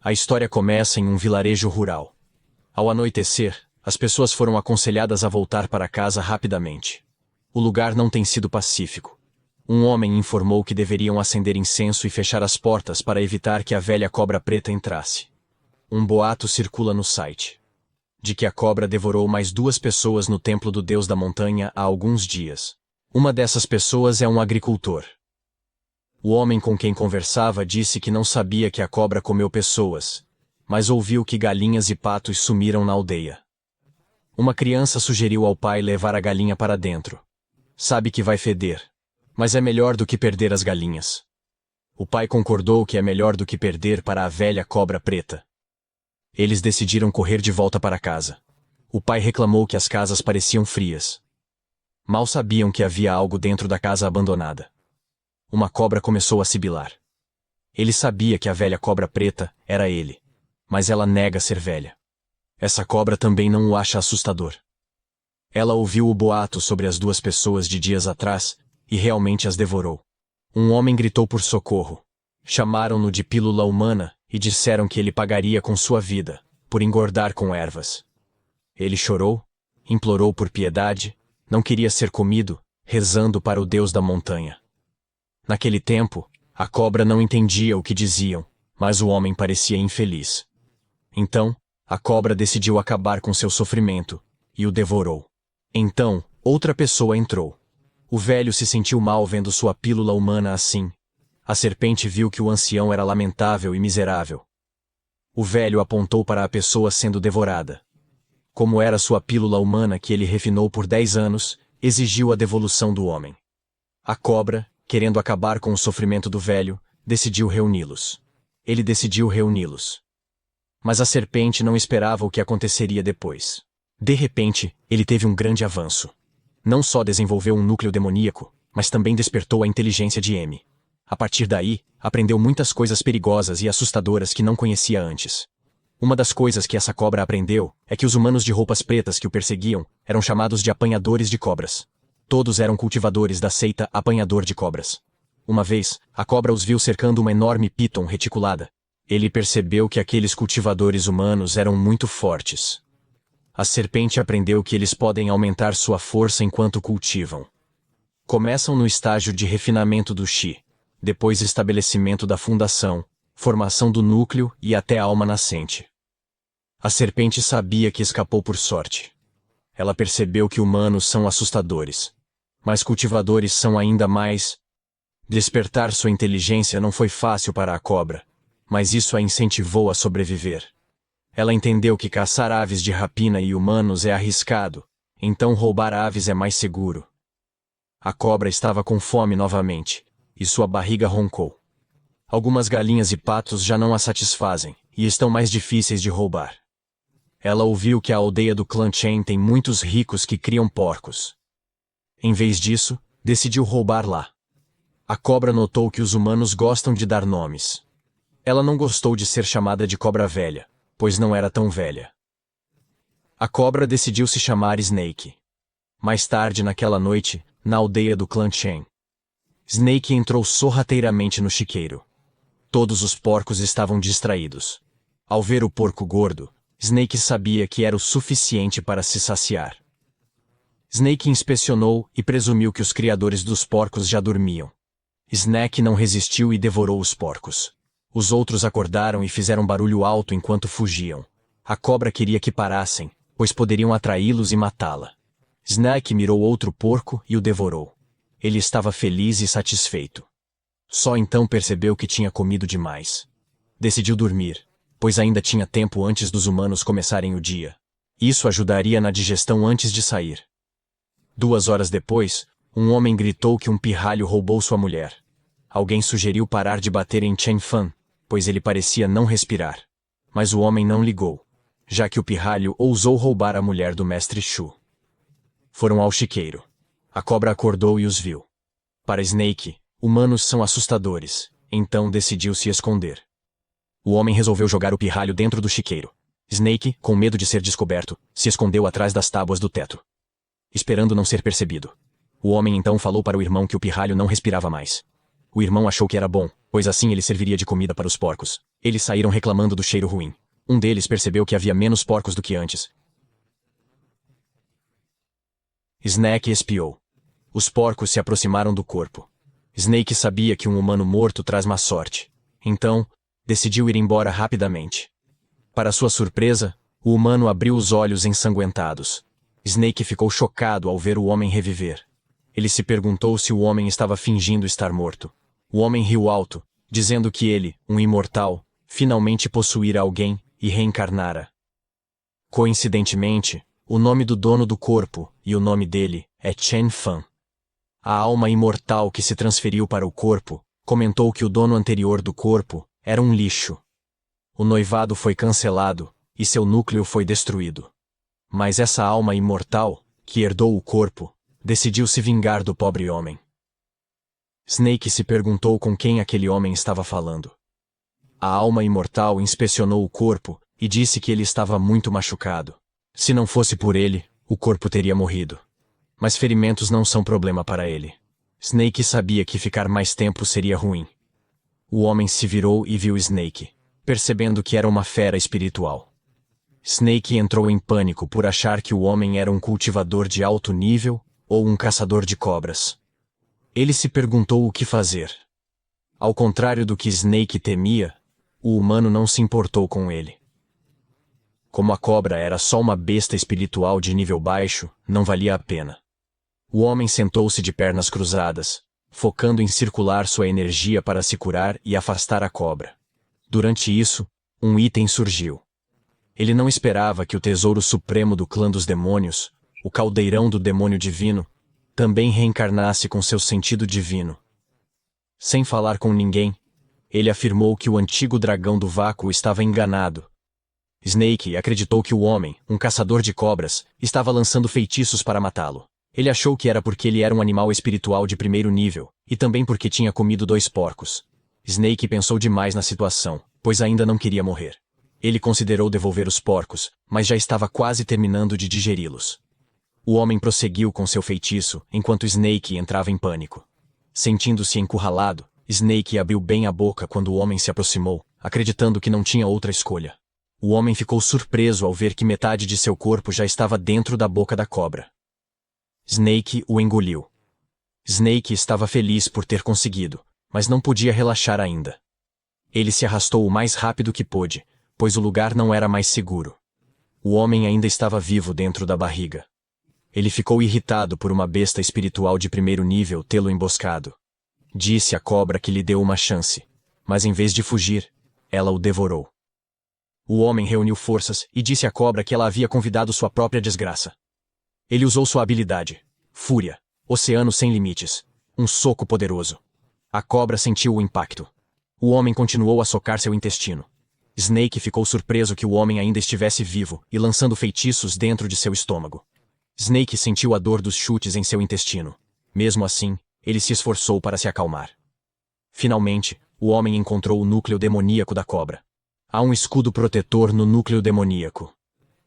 A história começa em um vilarejo rural. Ao anoitecer, as pessoas foram aconselhadas a voltar para casa rapidamente. O lugar não tem sido pacífico. Um homem informou que deveriam acender incenso e fechar as portas para evitar que a velha cobra preta entrasse. Um boato circula no site de que a cobra devorou mais 2 pessoas no templo do Deus da Montanha há alguns dias. Uma dessas pessoas é um agricultor. O homem com quem conversava disse que não sabia que a cobra comeu pessoas, mas ouviu que galinhas e patos sumiram na aldeia. Uma criança sugeriu ao pai levar a galinha para dentro. Sabe que vai feder, mas é melhor do que perder as galinhas. O pai concordou que é melhor do que perder para a velha cobra preta. Eles decidiram correr de volta para casa. O pai reclamou que as casas pareciam frias. Mal sabiam que havia algo dentro da casa abandonada. Uma cobra começou a sibilar. Ele sabia que a velha cobra preta era ele, mas ela nega ser velha. Essa cobra também não o acha assustador. Ela ouviu o boato sobre as 2 pessoas de dias atrás e realmente as devorou. Um homem gritou por socorro. Chamaram-no de pílula humana e disseram que ele pagaria com sua vida, por engordar com ervas. Ele chorou, implorou por piedade, não queria ser comido, rezando para o Deus da montanha. Naquele tempo, a cobra não entendia o que diziam, mas o homem parecia infeliz. Então, a cobra decidiu acabar com seu sofrimento, e o devorou. Então, outra pessoa entrou. O velho se sentiu mal vendo sua pílula humana assim. A serpente viu que o ancião era lamentável e miserável. O velho apontou para a pessoa sendo devorada. Como era sua pílula humana que ele refinou por 10 anos, exigiu a devolução do homem. A cobra, querendo acabar com o sofrimento do velho, decidiu reuni-los. Ele decidiu reuni-los. Mas a serpente não esperava o que aconteceria depois. De repente, ele teve um grande avanço. Não só desenvolveu um núcleo demoníaco, mas também despertou a inteligência de M. A partir daí, aprendeu muitas coisas perigosas e assustadoras que não conhecia antes. Uma das coisas que essa cobra aprendeu é que os humanos de roupas pretas que o perseguiam eram chamados de apanhadores de cobras. Todos eram cultivadores da seita Apanhador de Cobras. Uma vez, a cobra os viu cercando uma enorme piton reticulada. Ele percebeu que aqueles cultivadores humanos eram muito fortes. A serpente aprendeu que eles podem aumentar sua força enquanto cultivam. Começam no estágio de refinamento do chi, depois estabelecimento da fundação, formação do núcleo e até a alma nascente. A serpente sabia que escapou por sorte. Ela percebeu que humanos são assustadores, mas cultivadores são ainda mais. Despertar sua inteligência não foi fácil para a cobra, mas isso a incentivou a sobreviver. Ela entendeu que caçar aves de rapina e humanos é arriscado, então roubar aves é mais seguro. A cobra estava com fome novamente, e sua barriga roncou. Algumas galinhas e patos já não a satisfazem, e estão mais difíceis de roubar. Ela ouviu que a aldeia do clã Chen tem muitos ricos que criam porcos. Em vez disso, decidiu roubar lá. A cobra notou que os humanos gostam de dar nomes. Ela não gostou de ser chamada de cobra velha, pois não era tão velha. A cobra decidiu se chamar Snake. Mais tarde naquela noite, na aldeia do clã Chen, Snake entrou sorrateiramente no chiqueiro. Todos os porcos estavam distraídos. Ao ver o porco gordo, Snake sabia que era o suficiente para se saciar. Snake inspecionou e presumiu que os criadores dos porcos já dormiam. Snake não resistiu e devorou os porcos. Os outros acordaram e fizeram barulho alto enquanto fugiam. A cobra queria que parassem, pois poderiam atraí-los e matá-la. Snake mirou outro porco e o devorou. Ele estava feliz e satisfeito. Só então percebeu que tinha comido demais. Decidiu dormir, pois ainda tinha tempo antes dos humanos começarem o dia. Isso ajudaria na digestão antes de sair. 2 horas depois, um homem gritou que um pirralho roubou sua mulher. Alguém sugeriu parar de bater em Chen Fan, pois ele parecia não respirar. Mas o homem não ligou, já que o pirralho ousou roubar a mulher do mestre Shu. Foram ao chiqueiro. A cobra acordou e os viu. Para Snake, humanos são assustadores, então decidiu se esconder. O homem resolveu jogar o pirralho dentro do chiqueiro. Snake, com medo de ser descoberto, se escondeu atrás das tábuas do teto, esperando não ser percebido. O homem então falou para o irmão que o pirralho não respirava mais. O irmão achou que era bom, pois assim ele serviria de comida para os porcos. Eles saíram reclamando do cheiro ruim. Um deles percebeu que havia menos porcos do que antes. Snake espiou. Os porcos se aproximaram do corpo. Snake sabia que um humano morto traz má sorte. Então, decidiu ir embora rapidamente. Para sua surpresa, o humano abriu os olhos ensanguentados. Snake ficou chocado ao ver o homem reviver. Ele se perguntou se o homem estava fingindo estar morto. O homem riu alto, dizendo que ele, um imortal, finalmente possuíra alguém e reencarnara. Coincidentemente, o nome do dono do corpo e o nome dele é Chen Fan. A alma imortal que se transferiu para o corpo comentou que o dono anterior do corpo era um lixo. O noivado foi cancelado e seu núcleo foi destruído. Mas essa alma imortal, que herdou o corpo, decidiu se vingar do pobre homem. Snake se perguntou com quem aquele homem estava falando. A alma imortal inspecionou o corpo e disse que ele estava muito machucado. Se não fosse por ele, o corpo teria morrido. Mas ferimentos não são problema para ele. Snake sabia que ficar mais tempo seria ruim. O homem se virou e viu Snake, percebendo que era uma fera espiritual. Snake entrou em pânico por achar que o homem era um cultivador de alto nível ou um caçador de cobras. Ele se perguntou o que fazer. Ao contrário do que Snake temia, o humano não se importou com ele. Como a cobra era só uma besta espiritual de nível baixo, não valia a pena. O homem sentou-se de pernas cruzadas, focando em circular sua energia para se curar e afastar a cobra. Durante isso, um item surgiu. Ele não esperava que o tesouro supremo do clã dos demônios, o caldeirão do demônio divino, também reencarnasse com seu sentido divino. Sem falar com ninguém, ele afirmou que o antigo dragão do vácuo estava enganado. Snake acreditou que o homem, um caçador de cobras, estava lançando feitiços para matá-lo. Ele achou que era porque ele era um animal espiritual de primeiro nível, e também porque tinha comido 2 porcos. Snake pensou demais na situação, pois ainda não queria morrer. Ele considerou devolver os porcos, mas já estava quase terminando de digeri-los. O homem prosseguiu com seu feitiço, enquanto Snake entrava em pânico. Sentindo-se encurralado, Snake abriu bem a boca quando o homem se aproximou, acreditando que não tinha outra escolha. O homem ficou surpreso ao ver que metade de seu corpo já estava dentro da boca da cobra. Snake o engoliu. Snake estava feliz por ter conseguido, mas não podia relaxar ainda. Ele se arrastou o mais rápido que pôde, pois o lugar não era mais seguro. O homem ainda estava vivo dentro da barriga. Ele ficou irritado por uma besta espiritual de primeiro nível tê-lo emboscado. Disse à cobra que lhe deu uma chance, mas em vez de fugir, ela o devorou. O homem reuniu forças e disse à cobra que ela havia convidado sua própria desgraça. Ele usou sua habilidade, Fúria, Oceano Sem Limites, um soco poderoso. A cobra sentiu o impacto. O homem continuou a socar seu intestino. Snake ficou surpreso que o homem ainda estivesse vivo e lançando feitiços dentro de seu estômago. Snake sentiu a dor dos chutes em seu intestino. Mesmo assim, ele se esforçou para se acalmar. Finalmente, o homem encontrou o núcleo demoníaco da cobra. Há um escudo protetor no núcleo demoníaco.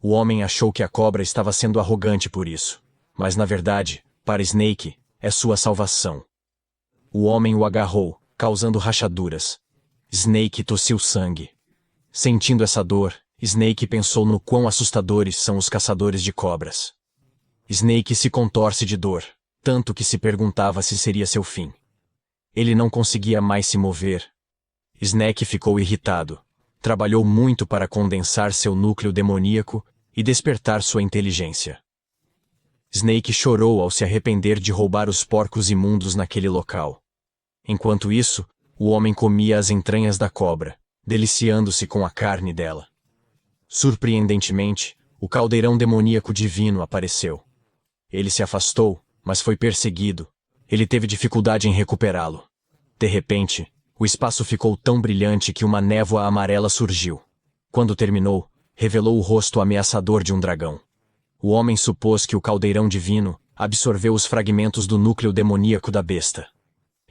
O homem achou que a cobra estava sendo arrogante por isso. Mas na verdade, para Snake, é sua salvação. O homem o agarrou, causando rachaduras. Snake tossiu sangue. Sentindo essa dor, Snake pensou no quão assustadores são os caçadores de cobras. Snake se contorce de dor, tanto que se perguntava se seria seu fim. Ele não conseguia mais se mover. Snake ficou irritado. Trabalhou muito para condensar seu núcleo demoníaco e despertar sua inteligência. Snake chorou ao se arrepender de roubar os porcos imundos naquele local. Enquanto isso, o homem comia as entranhas da cobra, deliciando-se com a carne dela. Surpreendentemente, o caldeirão demoníaco divino apareceu. Ele se afastou, mas foi perseguido. Ele teve dificuldade em recuperá-lo. De repente, o espaço ficou tão brilhante que uma névoa amarela surgiu. Quando terminou, revelou o rosto ameaçador de um dragão. O homem supôs que o caldeirão divino absorveu os fragmentos do núcleo demoníaco da besta.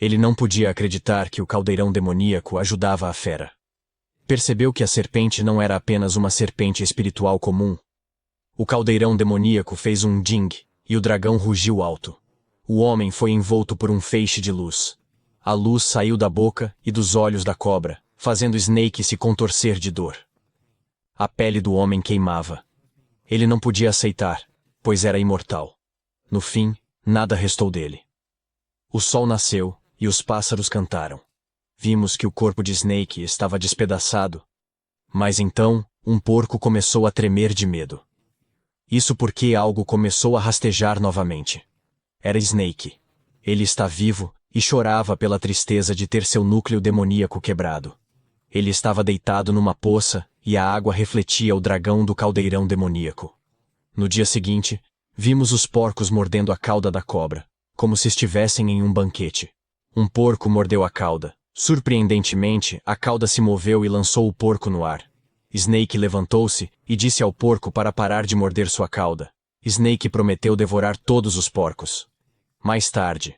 Ele não podia acreditar que o caldeirão demoníaco ajudava a fera. Percebeu que a serpente não era apenas uma serpente espiritual comum. O caldeirão demoníaco fez um ding, e o dragão rugiu alto. O homem foi envolto por um feixe de luz. A luz saiu da boca e dos olhos da cobra, fazendo Snake se contorcer de dor. A pele do homem queimava. Ele não podia aceitar, pois era imortal. No fim, nada restou dele. O sol nasceu e os pássaros cantaram. Vimos que o corpo de Snake estava despedaçado. Mas então, um porco começou a tremer de medo. Isso porque algo começou a rastejar novamente. Era Snake. Ele está vivo e chorava pela tristeza de ter seu núcleo demoníaco quebrado. Ele estava deitado numa poça e a água refletia o dragão do caldeirão demoníaco. No dia seguinte, vimos os porcos mordendo a cauda da cobra, como se estivessem em um banquete. Um porco mordeu a cauda. Surpreendentemente, a cauda se moveu e lançou o porco no ar. Snake levantou-se e disse ao porco para parar de morder sua cauda. Snake prometeu devorar todos os porcos. Mais tarde,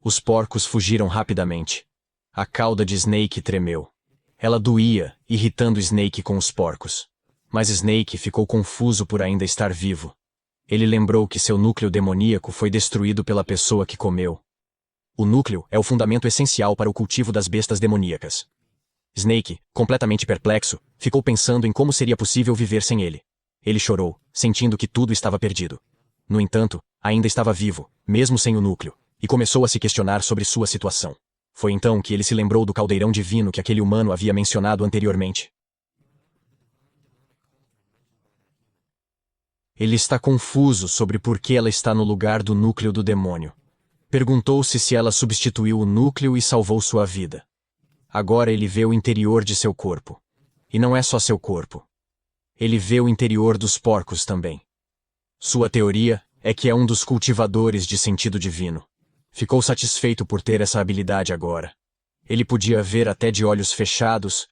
os porcos fugiram rapidamente. A cauda de Snake tremeu. Ela doía, irritando Snake com os porcos. Mas Snake ficou confuso por ainda estar vivo. Ele lembrou que seu núcleo demoníaco foi destruído pela pessoa que comeu. O núcleo é o fundamento essencial para o cultivo das bestas demoníacas. Snake, completamente perplexo, ficou pensando em como seria possível viver sem ele. Ele chorou, sentindo que tudo estava perdido. No entanto, ainda estava vivo, mesmo sem o núcleo, e começou a se questionar sobre sua situação. Foi então que ele se lembrou do caldeirão divino que aquele humano havia mencionado anteriormente. Ele está confuso sobre por que ela está no lugar do núcleo do demônio. Perguntou-se se ela substituiu o núcleo e salvou sua vida. Agora ele vê o interior de seu corpo. E não é só seu corpo. Ele vê o interior dos porcos também. Sua teoria é que é um dos cultivadores de sentido divino. Ficou satisfeito por ter essa habilidade agora. Ele podia ver até de olhos fechados.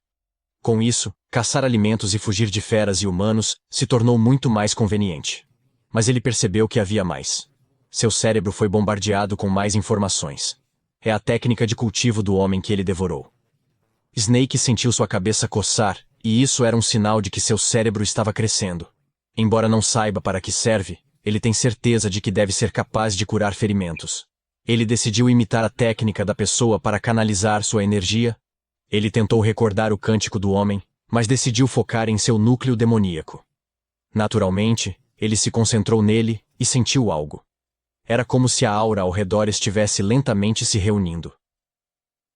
Com isso, caçar alimentos e fugir de feras e humanos se tornou muito mais conveniente. Mas ele percebeu que havia mais. Seu cérebro foi bombardeado com mais informações. É a técnica de cultivo do homem que ele devorou. Snake sentiu sua cabeça coçar, e isso era um sinal de que seu cérebro estava crescendo. Embora não saiba para que serve, ele tem certeza de que deve ser capaz de curar ferimentos. Ele decidiu imitar a técnica da pessoa para canalizar sua energia. Ele tentou recordar o cântico do homem, mas decidiu focar em seu núcleo demoníaco. Naturalmente, ele se concentrou nele e sentiu algo. Era como se a aura ao redor estivesse lentamente se reunindo.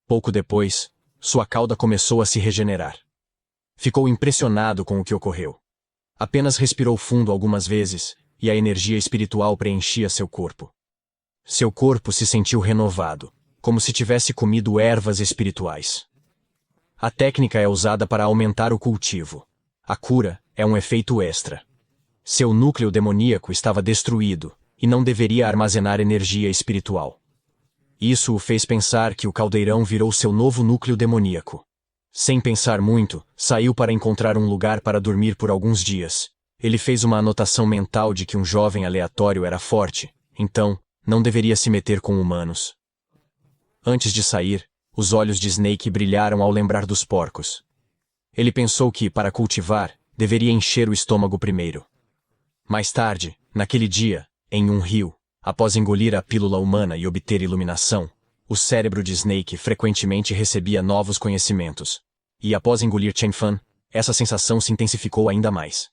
Pouco depois, sua cauda começou a se regenerar. Ficou impressionado com o que ocorreu. Apenas respirou fundo algumas vezes, e a energia espiritual preenchia seu corpo. Seu corpo se sentiu renovado, como se tivesse comido ervas espirituais. A técnica é usada para aumentar o cultivo. A cura é um efeito extra. Seu núcleo demoníaco estava destruído, e não deveria armazenar energia espiritual. Isso o fez pensar que o caldeirão virou seu novo núcleo demoníaco. Sem pensar muito, saiu para encontrar um lugar para dormir por alguns dias. Ele fez uma anotação mental de que um jovem aleatório era forte, então, não deveria se meter com humanos. Antes de sair, os olhos de Snake brilharam ao lembrar dos porcos. Ele pensou que, para cultivar, deveria encher o estômago primeiro. Mais tarde, naquele dia, em um rio, após engolir a pílula humana e obter iluminação, o cérebro de Snake frequentemente recebia novos conhecimentos. E após engolir Chen-Fan, essa sensação se intensificou ainda mais.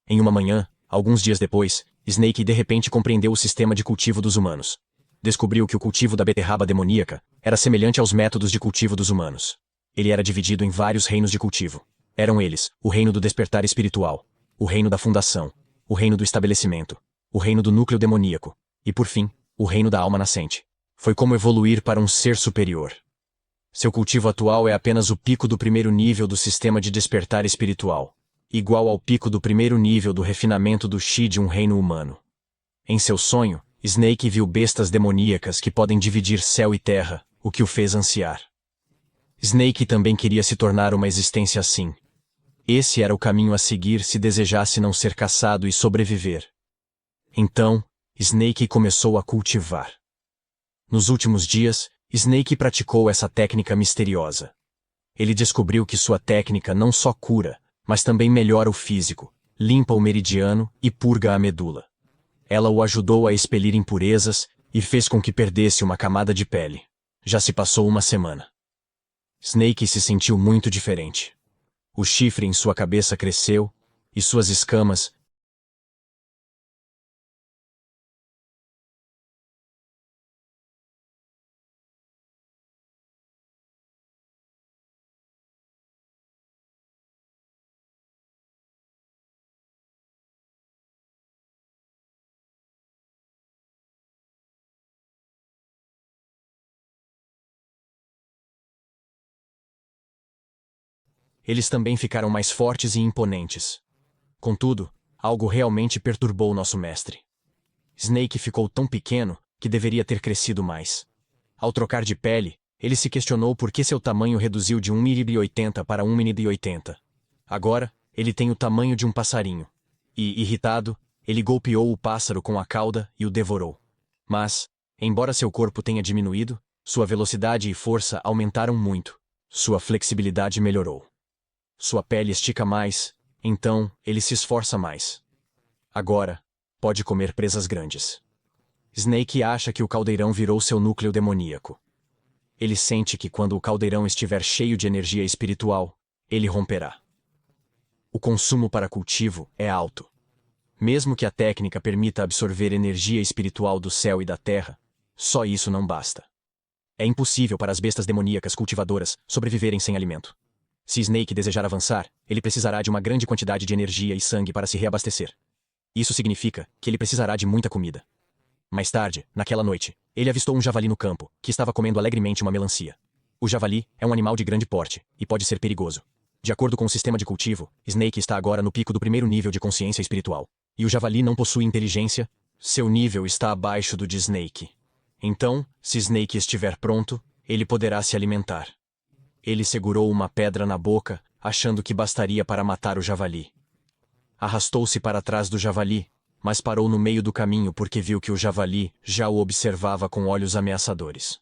Em uma manhã, alguns dias depois, Snake de repente compreendeu o sistema de cultivo dos humanos. Descobriu que o cultivo da beterraba demoníaca era semelhante aos métodos de cultivo dos humanos. Ele era dividido em vários reinos de cultivo. Eram eles, o reino do despertar espiritual, o reino da fundação, o reino do estabelecimento, o reino do núcleo demoníaco, e por fim, o reino da alma nascente. Foi como evoluir para um ser superior. Seu cultivo atual é apenas o pico do primeiro nível do sistema de despertar espiritual, igual ao pico do primeiro nível do refinamento do Chi de um reino humano. Em seu sonho, Snake viu bestas demoníacas que podem dividir céu e terra, o que o fez ansiar. Snake também queria se tornar uma existência assim. Esse era o caminho a seguir se desejasse não ser caçado e sobreviver. Então, Snake começou a cultivar. Nos últimos dias, Snake praticou essa técnica misteriosa. Ele descobriu que sua técnica não só cura, mas também melhora o físico, limpa o meridiano e purga a medula. Ela o ajudou a expelir impurezas e fez com que perdesse uma camada de pele. Já se passou uma semana. Snake se sentiu muito diferente. O chifre em sua cabeça cresceu, e suas escamas. Eles também ficaram mais fortes e imponentes. Contudo, algo realmente perturbou nosso mestre. Snake ficou tão pequeno que deveria ter crescido mais. Ao trocar de pele, ele se questionou por que seu tamanho reduziu de 1,80 m para 1,80 m. Agora, ele tem o tamanho de um passarinho. E, irritado, ele golpeou o pássaro com a cauda e o devorou. Mas, embora seu corpo tenha diminuído, sua velocidade e força aumentaram muito. Sua flexibilidade melhorou. Sua pele estica mais, então ele se esforça mais. Agora, pode comer presas grandes. Snake acha que o caldeirão virou seu núcleo demoníaco. Ele sente que quando o caldeirão estiver cheio de energia espiritual, ele romperá. O consumo para cultivo é alto. Mesmo que a técnica permita absorver energia espiritual do céu e da terra, só isso não basta. É impossível para as bestas demoníacas cultivadoras sobreviverem sem alimento. Se Snake desejar avançar, ele precisará de uma grande quantidade de energia e sangue para se reabastecer. Isso significa que ele precisará de muita comida. Mais tarde, naquela noite, ele avistou um javali no campo, que estava comendo alegremente uma melancia. O javali é um animal de grande porte, e pode ser perigoso. De acordo com o sistema de cultivo, Snake está agora no pico do primeiro nível de consciência espiritual. E o javali não possui inteligência, seu nível está abaixo do de Snake. Então, se Snake estiver pronto, ele poderá se alimentar. Ele segurou uma pedra na boca, achando que bastaria para matar o javali. Arrastou-se para trás do javali, mas parou no meio do caminho porque viu que o javali já o observava com olhos ameaçadores.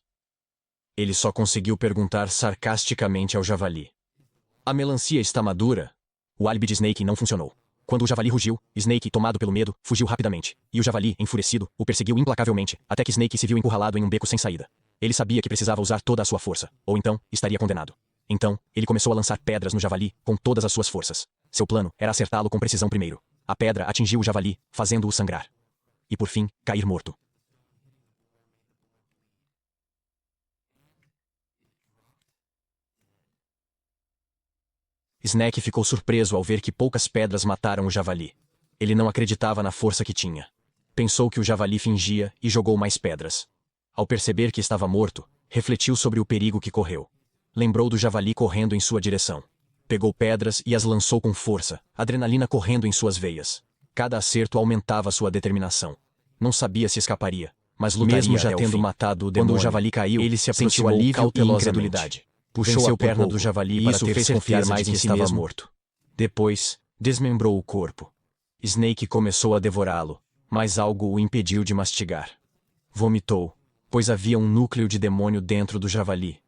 Ele só conseguiu perguntar sarcasticamente ao javali: "A melancia está madura?" O álibi de Snake não funcionou. Quando o javali rugiu, Snake, tomado pelo medo, fugiu rapidamente, e o javali, enfurecido, o perseguiu implacavelmente, até que Snake se viu encurralado em um beco sem saída. Ele sabia que precisava usar toda a sua força, ou então, estaria condenado. Então, ele começou a lançar pedras no javali, com todas as suas forças. Seu plano era acertá-lo com precisão primeiro. A pedra atingiu o javali, fazendo-o sangrar. E por fim, cair morto. Snake ficou surpreso ao ver que poucas pedras mataram o javali. Ele não acreditava na força que tinha. Pensou que o javali fingia e jogou mais pedras. Ao perceber que estava morto, refletiu sobre o perigo que correu. Lembrou do javali correndo em sua direção. Pegou pedras e as lançou com força, adrenalina correndo em suas veias. Cada acerto aumentava sua determinação. Não sabia se escaparia, mas lutaria Mesmo já até o tendo fim. matado o demônio, Quando o javali caiu, ele se sentiu aproximou alívio e cautelosamente. incredulidade. Puxou Venceu a a perna perna do do javali javali para isso ter fez certeza confiar mais de que em si estava mesmo. morto. Depois, desmembrou o corpo. Snake começou a devorá-lo, mas algo o impediu de mastigar. Vomitou, pois havia um núcleo de demônio dentro do javali.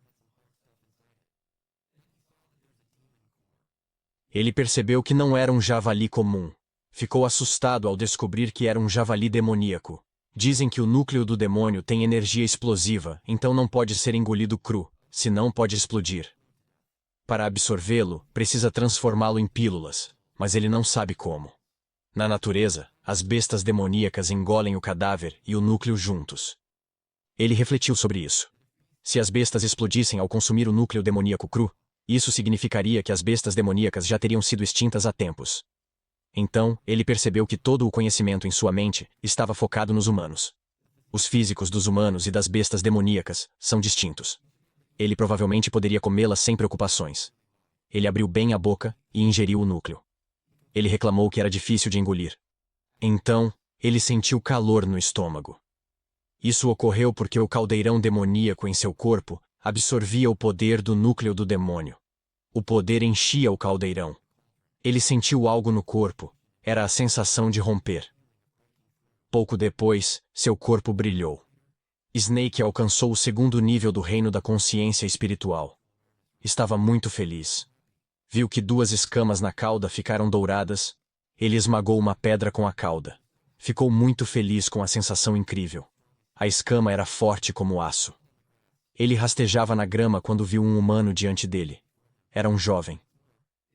Ele percebeu que não era um javali comum. Ficou assustado ao descobrir que era um javali demoníaco. Dizem que o núcleo do demônio tem energia explosiva, então não pode ser engolido cru, senão pode explodir. Para absorvê-lo, precisa transformá-lo em pílulas, mas ele não sabe como. Na natureza, as bestas demoníacas engolem o cadáver e o núcleo juntos. Ele refletiu sobre isso. Se as bestas explodissem ao consumir o núcleo demoníaco cru, isso significaria que as bestas demoníacas já teriam sido extintas há tempos. Então, ele percebeu que todo o conhecimento em sua mente estava focado nos humanos. Os físicos dos humanos e das bestas demoníacas são distintos. Ele provavelmente poderia comê-las sem preocupações. Ele abriu bem a boca e ingeriu o núcleo. Ele reclamou que era difícil de engolir. Então, ele sentiu calor no estômago. Isso ocorreu porque o caldeirão demoníaco em seu corpo absorvia o poder do núcleo do demônio. O poder enchia o caldeirão. Ele sentiu algo no corpo. Era a sensação de romper. Pouco depois, seu corpo brilhou. Snake alcançou o segundo nível do reino da consciência espiritual. Estava muito feliz. Viu que 2 escamas na cauda ficaram douradas. Ele esmagou uma pedra com a cauda. Ficou muito feliz com a sensação incrível. A escama era forte como aço. Ele rastejava na grama quando viu um humano diante dele. Era um jovem.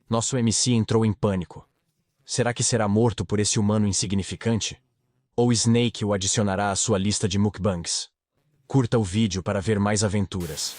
Nosso MC entrou em pânico. Será que será morto por esse humano insignificante? Ou Snake o adicionará à sua lista de mukbangs? Curta o vídeo para ver mais aventuras.